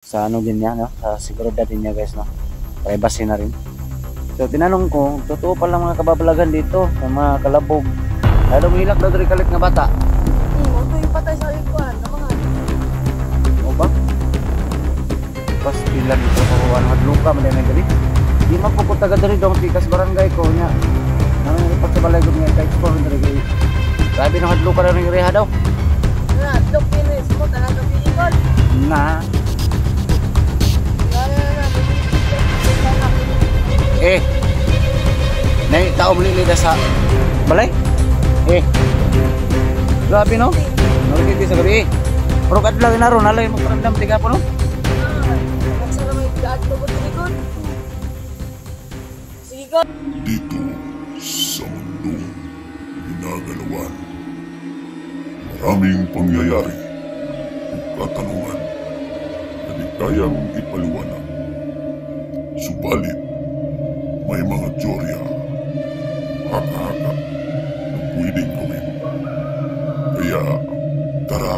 sa ano din niya, no? Sa seguridad din niya guys, no? Privacy na rin. So tinanong ko, totoo pala mga kababalagan dito, ng mga kalabog. Ay lumilak daw diri kalit nga bata. Ito yung patay sa ikuan na mga. O ba? Pas pila dito ko ano hadluka man na diri. Di man po ko taga diri dong tikas barangay ko nya. Nang ipot sa balay gud nga kay explore diri. Grabe na hadluka na ring reha daw. Na, dok pinis mo talaga pinikol. Na Na. eh nay tao mlilida sa balay. Grabe no? Nalilidi sa gabi. Pero kadlaw na ron nalay mo paramdam tiga po no? Magsara may daan ko ko tinikon. Sige ko. Dito sa mundong ginagalawan, maraming pangyayari at katanungan na di kayang ipaliwanag. Subalit, may mga teorya, haka-haka na pwedeng gawin. Kaya, tara,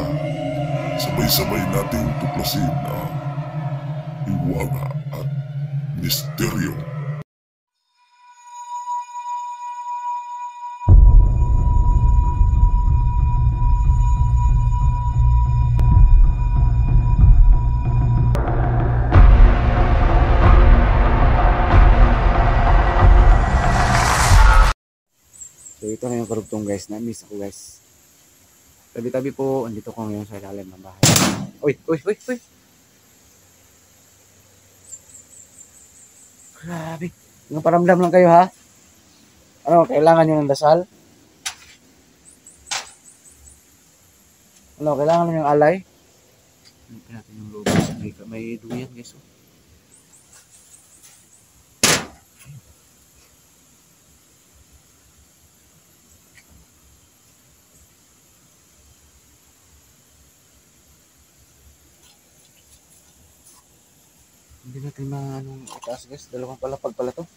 sabay-sabay nating tuklasin ang hiwaga at misteryo. So ito na yung karugtong guys, na-miss ako guys. Tabi-tabi po, andito ko ngayon sa ilalim ng bahay. Uy! Grabe. Yung paramdam lang kayo ha? Ano, kailangan nyo ng dasal? Ano, kailangan nyo ng alay? Hanapin natin yung loob. May duyan guys. Oh. Hindi natin anong itaas guys. Dalawang palapag pala to.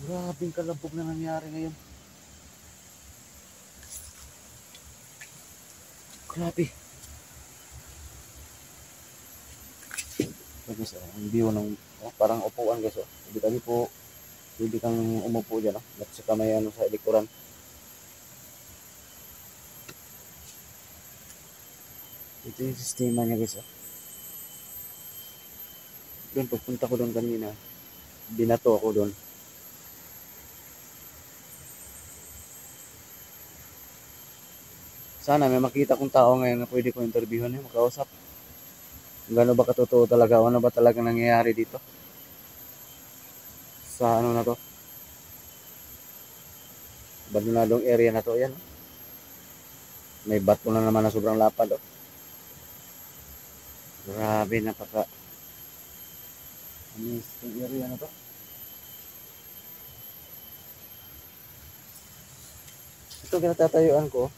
Grabing kalabog na nangyari ngayon. Grabe. So guys, ang view ng parang upuan guys. Oh. Hindi po pwede kang umupo dyan. Oh. At saka may ano sa likuran. Ito yung sistema niya guys. Oh. Doon, pagpunta ko doon kanina, binato ako doon. Sana may makita kong tao ngayon na pwede ko interviewin eh, makausap. Gano'n ba katotoo talaga? Ano ba talaga nangyayari dito? Sa ano na to? Abandonadong area na to. Yan. May bato na naman na sobrang lapad. Oh. Grabe, napaka yung area na to. Ito kinatatayuan ko.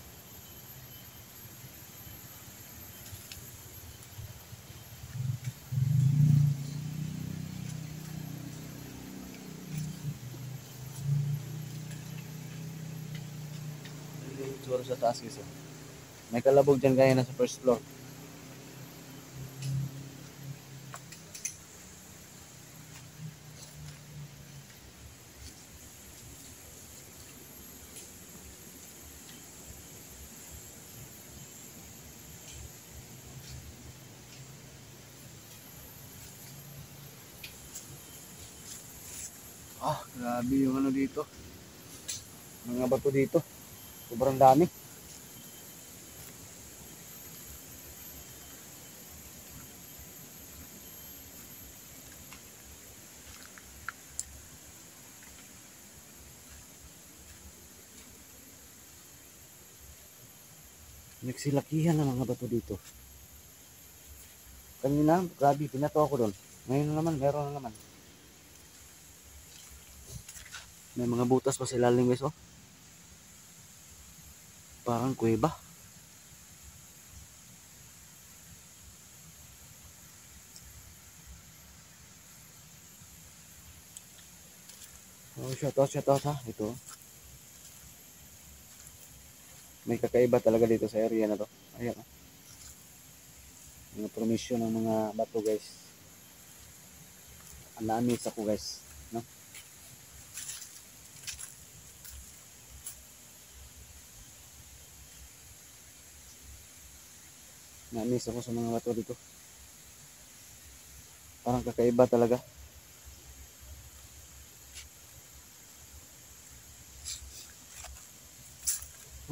Siguro sa taas guys. May kalabog dyan kaya na sa first floor. Grabe yung ano dito. Mga bato dito. Sobrang dami. Nagsilakihan ng mga bato dito. Kanina, grabe, pinato ako doon. Ngayon na naman, meron na naman. May mga butas pa sa ilalim guys, oh. Parang kuweba. Oh, shout out ha. Ito. May kakaiba talaga dito sa area na to. Ayan, oh. Yung promisyon ng mga bato guys. Ang naamis ako guys. No? Naamis ako sa mga bato dito. Parang kakaiba talaga.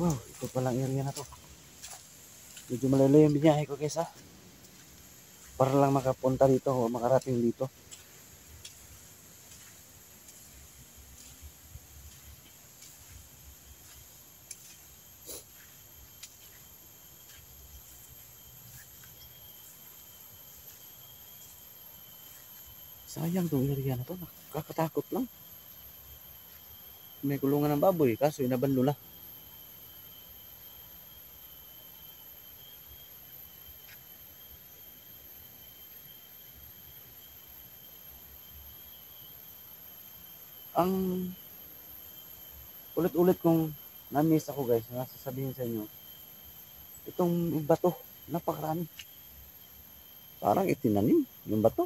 Wow, ito palang area na to. Medyo malayo yung binyahe ko guys ha. Para lang makapunta dito o makarating dito. Sayang tong area na to. Nakakatakot lang. May kulungan ng baboy kaso inabando na. Ang ulit-ulit kong na-miss ako guys, nasasabihin sa inyo, itong bato, napakarami. Parang itinanim yung bato.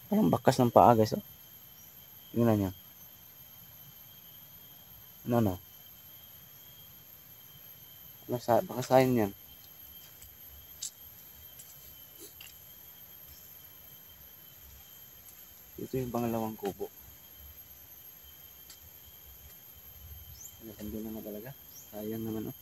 Parang bakas ng paa guys. Oh. Tingnan nyo. Ano? Baka sayang yan. Ito yung pangalawang kubo. Nandun naman talaga. Sayang naman oh.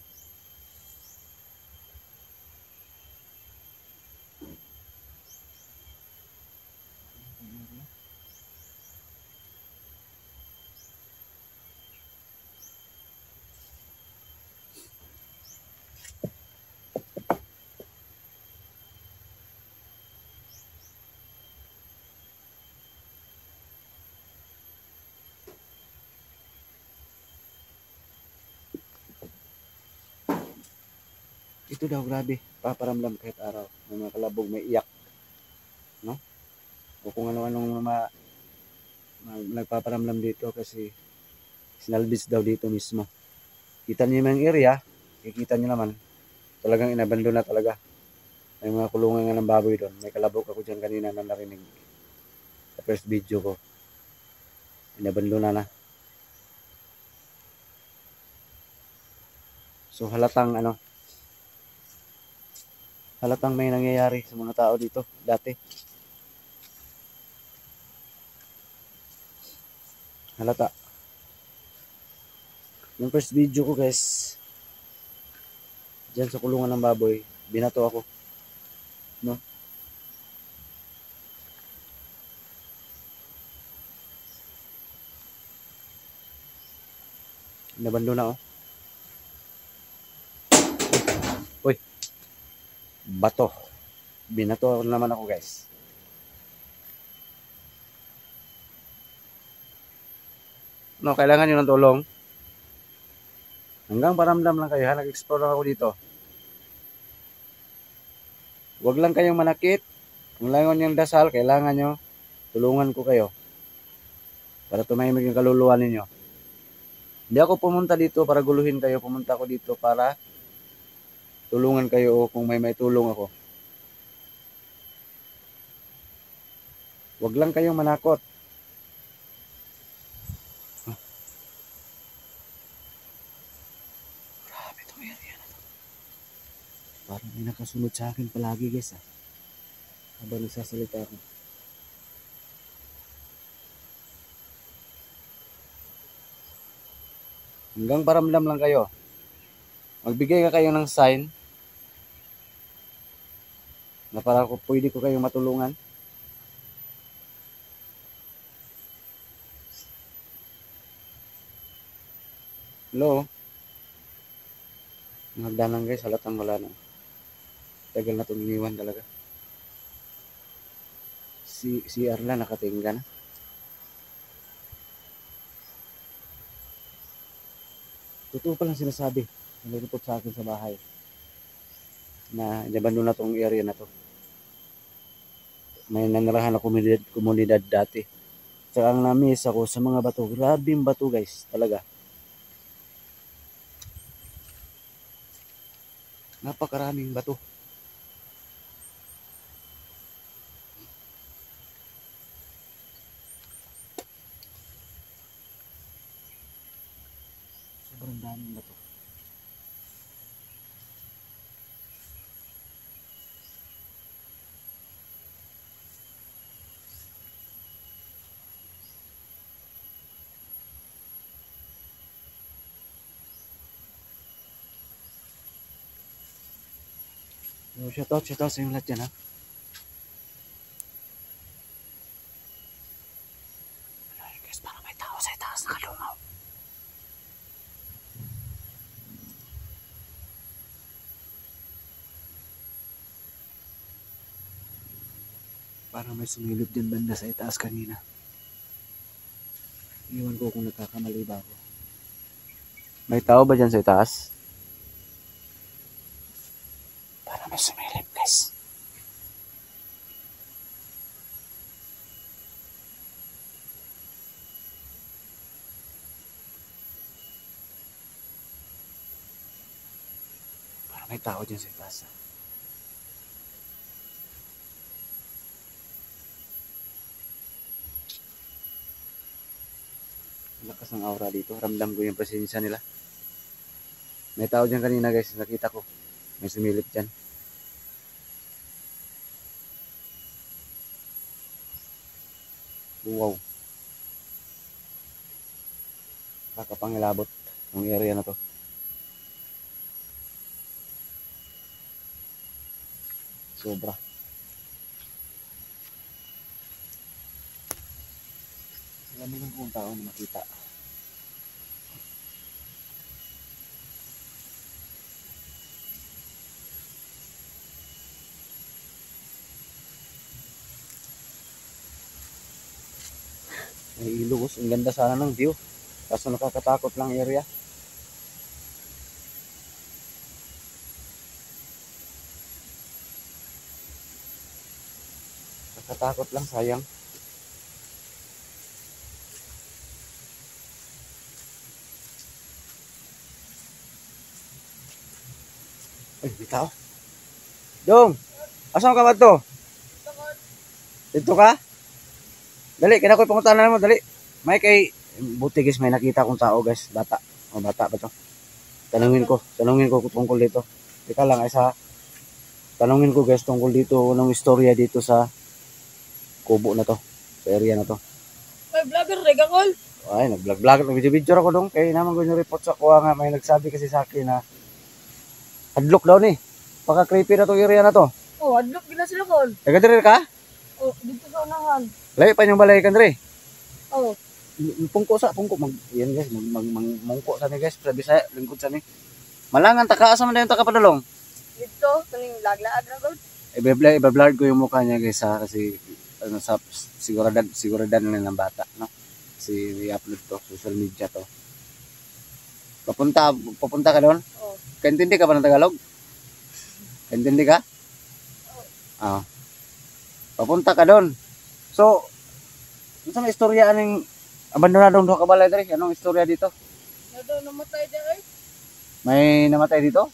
Ito daw grabe, paparamdam kahit araw. May mga kalabog, may iyak. No? O kung ano-anong nagpaparamdam dito kasi sinalbis daw dito mismo. Kita niyo yung area, kikita niyo naman, talagang inabandon na talaga. May mga kulungan nga ng baboy doon. May kalabog ako dyan kanina na narinig sa first video ko. Inabandon na. So halatang may nangyayari sa mga tao dito dati. Halata. Yung first video ko guys, dyan sa kulungan ng baboy, binato ako. No? Inabando na oh. Uy. Bato. Binato naman ako guys. No, kailangan nyo ng tulong. Hanggang paramdam lang kayo ha. Nag-explore ako dito. Huwag lang kayong manakit. Kung langon yung dasal, kailangan nyo tulungan ko kayo. Para tumahimik yung kaluluwa ninyo. Hindi ako pumunta dito para guluhin kayo. Pumunta ako dito para tulungan kayo o kung may tulong ako. Huwag lang kayong manakot. Grabe itong area na to. Parang may nakasunod sa akin palagi guys ha. Habang nagsasalita ako. Hanggang paramdam lang kayo. Magbigay ka kayo ng sign na para pwede ko kayong matulungan. Hello? Nagdanan guys, halatang wala na. Tagal na itong iniwan talaga. Si Arla nakatingga na. Totoo pa lang sinasabi. Nilipot sa akin sa bahay. Na inabandon na tong area na to. May nanirahan na komunidad dati. Saka ang na-miss ako sa mga bato. Grabing bato guys. Talaga. Napakaraming bato. Sobrang daming bato. So, shoutout sa inyo lahat dyan ha. Ay, guys, parang may tao sa itaas nakalungaw. Parang may sumilip din banda sa itaas kanina. Iwan ko kung nagkakamali ba ako. May tao ba dyan sa itaas? Parang may sumilip guys. Parang may tao dyan sa itaas. Lakas ng aura dito. Ramdam ko yung presensya nila. May tao dyan kanina guys. Nakita ko. May sumilip dyan. Wow. Kakapangilabot ng area na to. Sobra. Alam mo kung tao na makita. May ilog. Ang ganda sana ng view. Kaso nakakatakot lang area. Nakakatakot lang, sayang. Ay, may tao. Dong! Asan ka ba to? Dito ka? Dali, kinakoy pangutanan mo, dali. May kay, buti guys, may nakita kong tao guys, bata. O, bata ba to? Tanungin ko tungkol dito. Teka lang, tanungin ko guys tungkol dito, anong istorya dito sa kubo na to, sa area na to. Ay, vlogger, regakol. Ay, nag-vlog, nag-video ako dong. Kaya naman ko yung report sa kuha nga, may nagsabi kasi sa akin na hadlock daw ni. Paka creepy na to area na to. Oh, hadlok gina sila kol. Taga-dire ka? Oh, dito sa unahan. Layo pa yung balay kandre. Oh, Pungko yan guys, mungko sa ni guys, sa Bisaya, lingkod sa ni. Malangan taka asa man dayon taka padulong. dito, kaning laglaad na kol. I-blur ko yung mukha niya guys ha, kasi ano sa siguradad na ng bata, no. Kasi i-upload to social media to. Papunta ka doon? Oh, Kaintindi ka ba ng Tagalog? Kaintindi ka? Ah. Papunta ka doon. So, ano sa may istorya aning abandonadong duha ka balay diri? Anong istorya dito? nado namatay di ay. May namatay dito?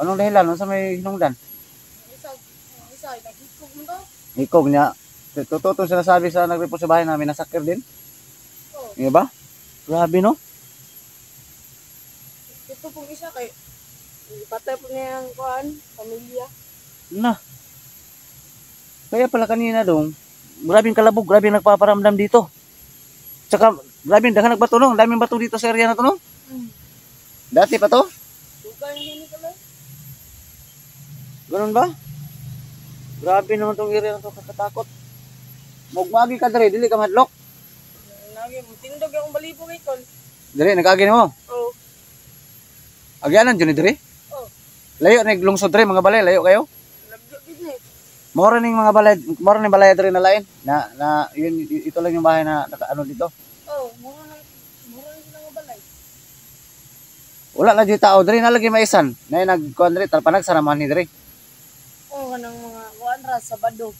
Anong dahilan? Ano sa may hinungdan? Isa, nagikog mo to. Ikog niya. Totoo to sinasabi sa nag-report sa bahay namin, nasakir din. Oh, Nga ba? Grabe no? ito pong isa kay patay po niya ang kuan, pamilya. Na. Kaya pala kanina dong, grabing kalabog, grabing nagpaparamdam dito. Tsaka, grabing daghang nagbato no, daming bato dito sa area na to no. Dati pa to? Dugan yun kala. Ganun ba? Grabe naman tong area na to, kakatakot. Magmagi ka dali, dili ka madlok. Nagi mo tindog yung balibo kay kol. Dali, nag-agin mo. Oh, Agyanan, dyan diri. oh, Layo, naglungsod diri, mga balay, layo kayo. lagyo gid ni. Mora ning mga balay, mora ning balay diri na lain. Na yun, ito lang yung bahay na nakaano dito. Oh, mura na sila nga balay. Wala na di tao diri na lagi maisan. Nay nagkuan diri talpanag sa naman ni diri. Oo, kanang mga kuan ra Sabado.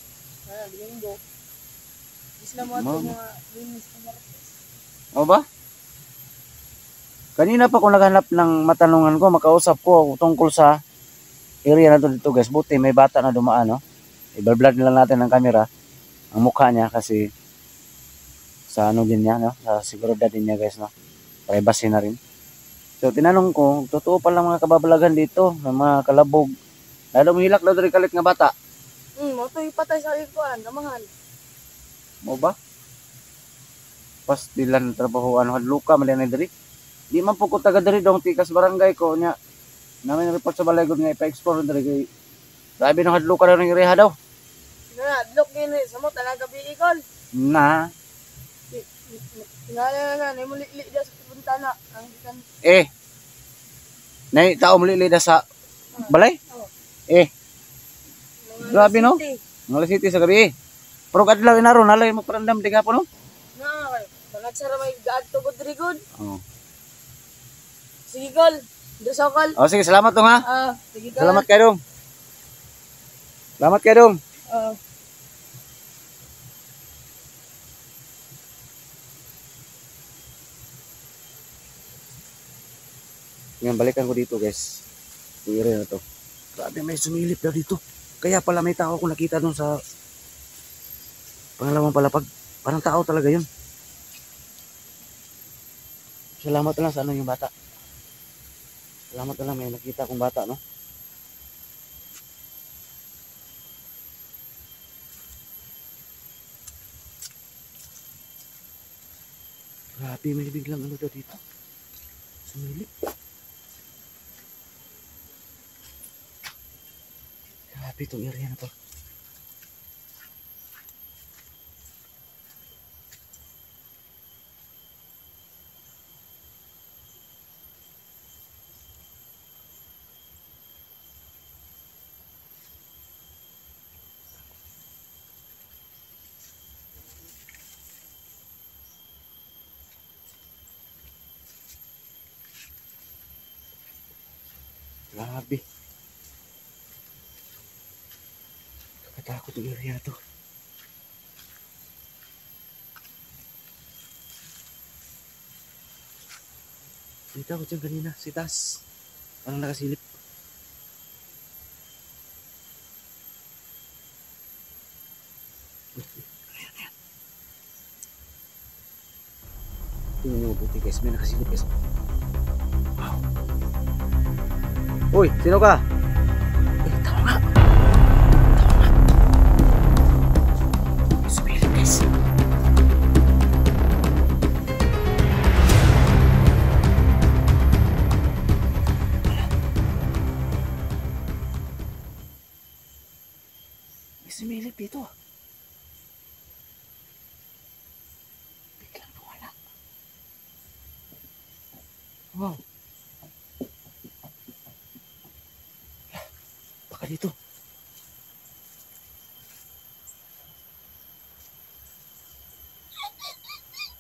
Linggo. Is na mo Ma'am. mga linis na Martes. O ba? Kanina pa ko naghanap ng matanungan ko, makausap ko tungkol sa area na to dito guys. Buti may bata na dumaan, no? I-blur na lang natin ng camera ang mukha niya kasi sa ano din niya, no? Sa seguridad din niya guys, no? Privacy na rin. So tinanong ko, totoo pala mga kababalagan dito, ng mga kalabog. Lalo mahilak daw diri kalit nga bata. Mo to ipatay sa ikuan, kamahan. Mo ba? Pastilan trabaho ano hadluka man din diri. Di man po ko taga diri dong tikas barangay ko nya. Namin report sa balay gud nga ipa-explore diri kay grabe nang hadluka daw ng ireha daw. Na, look gini sa mo talaga biikol. Na Tingala na muli da sa buntana ang gikan. nay tao muli sa balay. Oh. Grabe, no? Mga city sa gabi. Pero kadlaw inaro nalay mo parandam di gapon no. Na, balad sa may gaadto gud diri gud. Oh. Sige kol. Do sa kol. Oh sige, salamat dong ha. Sige kol. Salamat kay dong. Salamat kay dong. Ngayon, balikan ko dito guys. Yung area na to. Grabe, may sumilip daw dito. Kaya pala may tao ako nakita doon sa pangalawang palapag. Parang tao talaga yun. Salamat na lang sa ano yung bata. Salamat na lang may nakita akong bata, no? Grabe, may biglang ano daw dito. Sumilip. Grabe itong area na to. Grabe. Kakatakot yung area na to. Dito ako dyan kanina, si Tas. Parang nakasilip. Ayan, ayan. Tingnan nyo mabuti guys, may nakasilip guys. Wow. Uy, sino ka? Tao nga. Tao nga. Sumilip guys. May sumilip dito. Biglang nawala. Wow. Baka dito.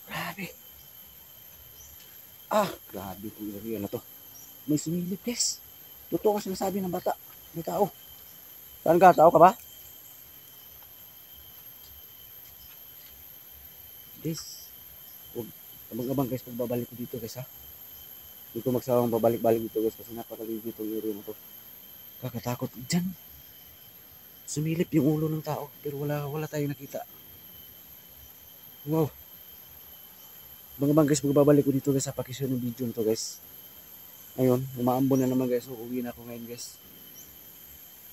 Grabe. Grabe itong area na to. May sumilip guys. Totoo ang sinasabi ng bata. May tao. Saan ka? Tao ka ba? Guys, huwag abang-abang guys pagbabalik ko dito guys ha. Hindi ko magsawang babalik-balik dito guys kasi napakaliit itong area na to. Kakatakot dyan. Sumilip yung ulo ng tao pero wala tayong nakita. Wow. Abang-abang guys pagbabalik ko dito guys sa pakisyon ng video nito guys. Ayun, umaambon na naman guys. So, uwi na ako ngayon guys.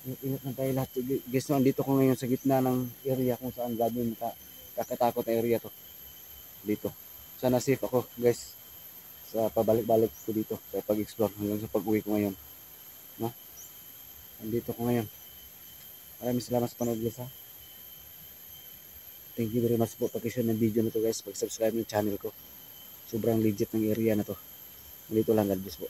Ingat na tayo lahat guys. No, andito ko ngayon sa gitna ng area kung saan gabi kakatakot na area to. Dito. Sana safe ako guys sa pabalik-balik ko dito sa pag-explore hanggang sa pag-uwi ko ngayon. No? Andito ko ngayon. Maraming salamat sa panood guys ha. Thank you very much po pag-share ng video na to guys. Pag-subscribe ng channel ko. Sobrang legit ng area na to. Dito lang, God bless po.